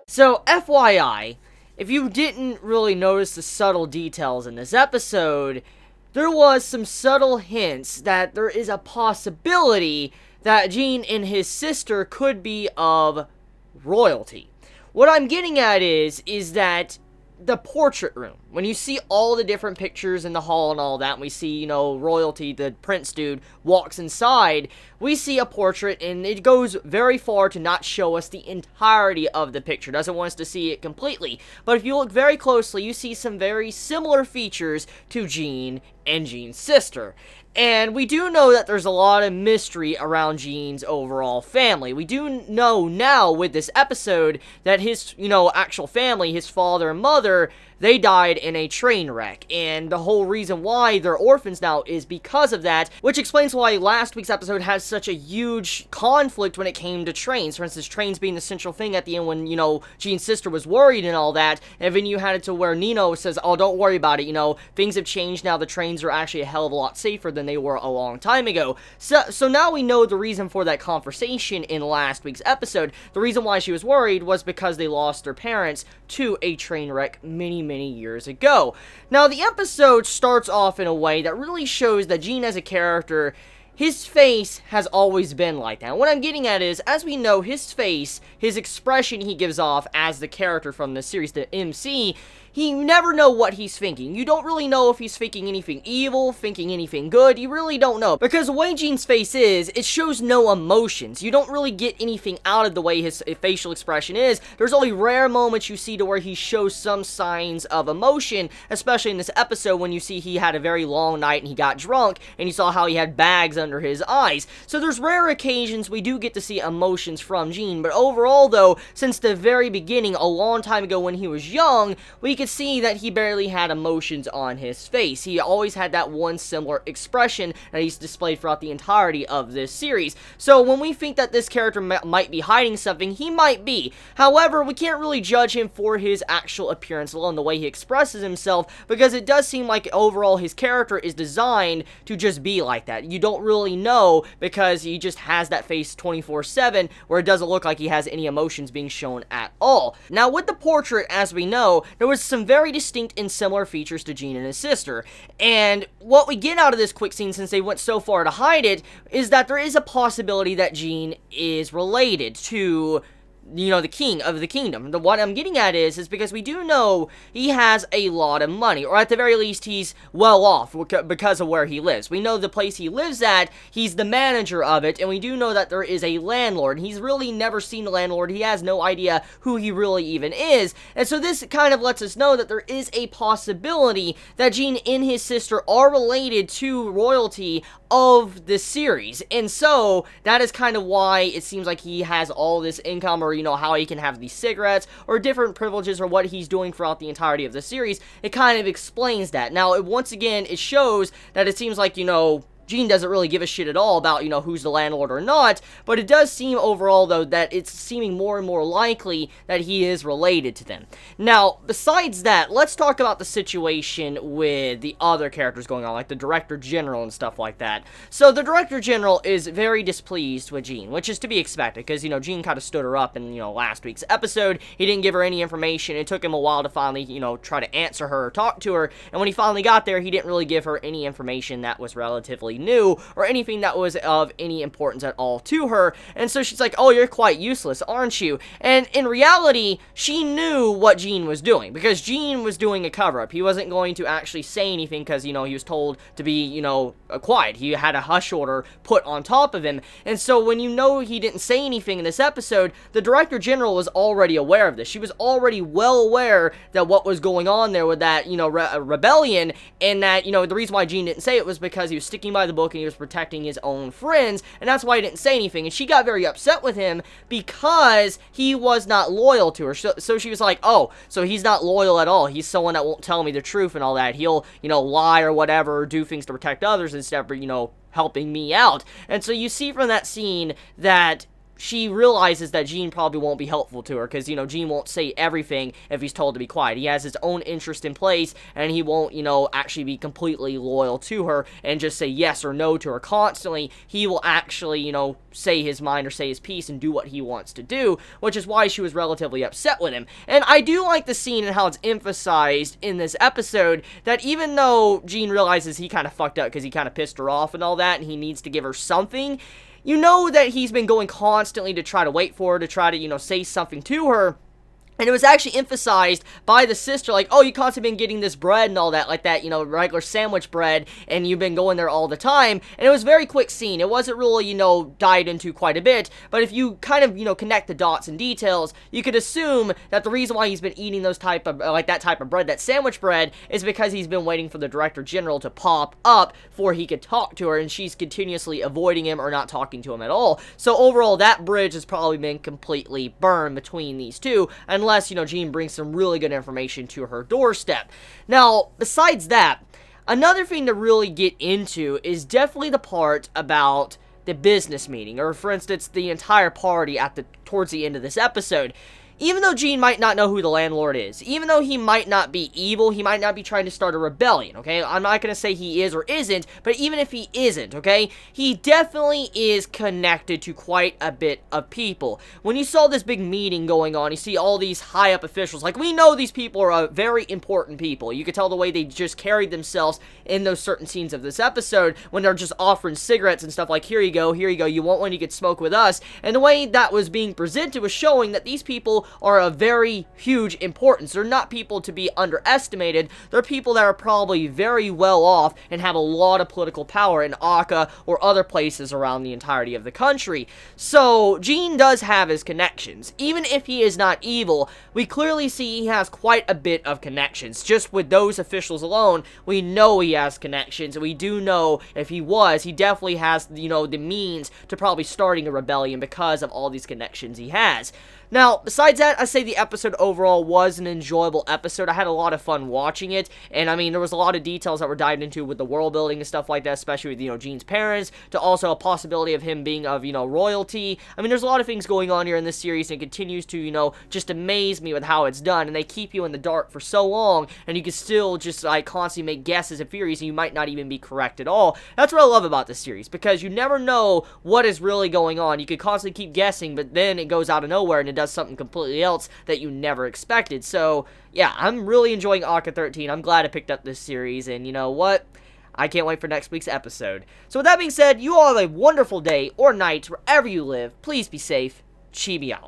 So, FYI, if you didn't really notice the subtle details in this episode, there was some subtle hints that there is a possibility that Gene and his sister could be of royalty. What I'm getting at is that the portrait room, when you see all the different pictures in the hall and all that, and we see, royalty, the prince dude, walks inside, we see a portrait, and it goes very far to not show us the entirety of the picture. It doesn't want us to see it completely. But if you look very closely, you see some very similar features to Gene and Gene's sister. And we do know that there's a lot of mystery around Gene's overall family. We do know now with this episode that his, actual family, his father and mother, they died in a train wreck. And the whole reason why they're orphans now is because of that, which explains why last week's episode had such a huge conflict when it came to trains. For instance, trains being the central thing at the end when, Gene's sister was worried and all that. And then you had it to where Nino says, oh, don't worry about it, things have changed now. The trains are actually a hell of a lot safer than they were a long time ago. So now we know the reason for that conversation in last week's episode. The reason why she was worried was because they lost their parents to a train wreck many years ago. Now, the episode starts off in a way that really shows that Gene as a character, his face has always been like that. And what I'm getting at is, as we know, his face, his expression he gives off as the character from the series, the MC, you never know what he's thinking. You don't really know if he's thinking anything evil, thinking anything good. You really don't know. Because the way Gene's face is, it shows no emotions. You don't really get anything out of the way his facial expression is. There's only rare moments you see to where he shows some signs of emotion, especially in this episode when you see he had a very long night and he got drunk, and you saw how he had bags under his eyes. So there's rare occasions we do get to see emotions from Gene, but overall though, since the very beginning, a long time ago when he was young, we could see that he barely had emotions on his face. He always had that one similar expression that he's displayed throughout the entirety of this series. So when we think that this character might be hiding something, he might be. However, we can't really judge him for his actual appearance alone, the way he expresses himself, because it does seem like overall his character is designed to just be like that. You don't really know because he just has that face 24/7 where it doesn't look like he has any emotions being shown at all. Now, with the portrait, as we know, there was some very distinct and similar features to Gene and his sister. And what we get out of this quick scene, since they went so far to hide it, is that there is a possibility that Gene is related to the king of the kingdom. What I'm getting at is because we do know he has a lot of money, or at the very least, he's well off because of where he lives. We know the place he lives at, he's the manager of it, and we do know that there is a landlord. He's really never seen the landlord. He has no idea who he really even is, and so this kind of lets us know that there is a possibility that Gene and his sister are related to royalty of this series, and so that is kind of why it seems like he has all this income, or how he can have these cigarettes, or different privileges, or what he's doing throughout the entirety of the series. It kind of explains that. Now, once again, it shows that it seems like, Gene doesn't really give a shit at all about, who's the landlord or not, but it does seem overall, though, that it's seeming more and more likely that he is related to them. Now, besides that, let's talk about the situation with the other characters going on, like the Director General and stuff like that. So, the Director General is very displeased with Gene, which is to be expected, because, Gene kind of stood her up in, last week's episode. He didn't give her any information. It took him a while to finally, try to answer her or talk to her, and when he finally got there, he didn't really give her any information that was relatively new, or anything that was of any importance at all to her, and so she's like, oh, you're quite useless, aren't you? And in reality, she knew what Gene was doing, because Gene was doing a cover-up. He wasn't going to actually say anything, because, he was told to be, quiet. He had a hush order put on top of him, and so when he didn't say anything in this episode, the Director General was already aware of this. She was already well aware that what was going on there with that, rebellion, and that, the reason why Gene didn't say it was because he was sticking by the book and he was protecting his own friends, and that's why he didn't say anything. And she got very upset with him because he was not loyal to her. So she was like, oh, so he's not loyal at all. He's someone that won't tell me the truth and all that. He'll, lie or whatever, or do things to protect others instead of, helping me out. And so you see from that scene that she realizes that Gene probably won't be helpful to her, because, you know, Gene won't say everything if he's told to be quiet. He has his own interest in place, and he won't, you know, actually be completely loyal to her and just say yes or no to her constantly. He will actually, you know, say his mind or say his piece and do what he wants to do, which is why she was relatively upset with him. And I do like the scene and how it's emphasized in this episode that even though Gene realizes he kind of fucked up because he kind of pissed her off and all that, and he needs to give her something, you know that he's been going constantly to try to wait for her, to try to, you know, say something to her. And it was actually emphasized by the sister, like, oh, you constantly been getting this bread and all that, like that, you know, regular sandwich bread, and you've been going there all the time. And it was a very quick scene. It wasn't really, you know, dived into quite a bit, but if you kind of, you know, connect the dots and details, you could assume that the reason why he's been eating those type of, like that type of bread, that sandwich bread, is because he's been waiting for the Director General to pop up before he could talk to her, and she's continuously avoiding him or not talking to him at all. So overall, that bridge has probably been completely burned between these two, unless, you know, Gene brings some really good information to her doorstep. Now, besides that, another thing to really get into is definitely the part about the business meeting, or for instance, the entire party towards the end of this episode. Even though Gene might not know who the landlord is, even though he might not be evil, he might not be trying to start a rebellion, okay? I'm not going to say he is or isn't, but even if he isn't, okay? He definitely is connected to quite a bit of people. When you saw this big meeting going on, you see all these high-up officials. Like, we know these people are very important people. You could tell the way they just carried themselves in those certain scenes of this episode when they're just offering cigarettes and stuff like, here you go, you want one, you could smoke with us. And the way that was being presented was showing that these people are of very huge importance. They're not people to be underestimated. They're people that are probably very well off and have a lot of political power in ACCA or other places around the entirety of the country. So, Gene does have his connections. Even if he is not evil, we clearly see he has quite a bit of connections. Just with those officials alone, we know he has connections. We do know if he definitely has, you know, the means to probably starting a rebellion because of all these connections he has. Now, besides that, I say the episode overall was an enjoyable episode. I had a lot of fun watching it, and I mean, there was a lot of details that were dived into with the world building and stuff like that, especially with, you know, Gene's parents, to also a possibility of him being of, you know, royalty. I mean, there's a lot of things going on here in this series, and it continues to, you know, just amaze me with how it's done, and they keep you in the dark for so long, and you can still just, like, constantly make guesses and theories, and you might not even be correct at all. That's what I love about this series, because you never know what is really going on. You could constantly keep guessing, but then it goes out of nowhere, and it does something completely else that you never expected. So, yeah, I'm really enjoying ACCA 13. I'm glad I picked up this series, and you know what? I can't wait for next week's episode. So with that being said, you all have a wonderful day or night wherever you live. Please be safe. Chibi out.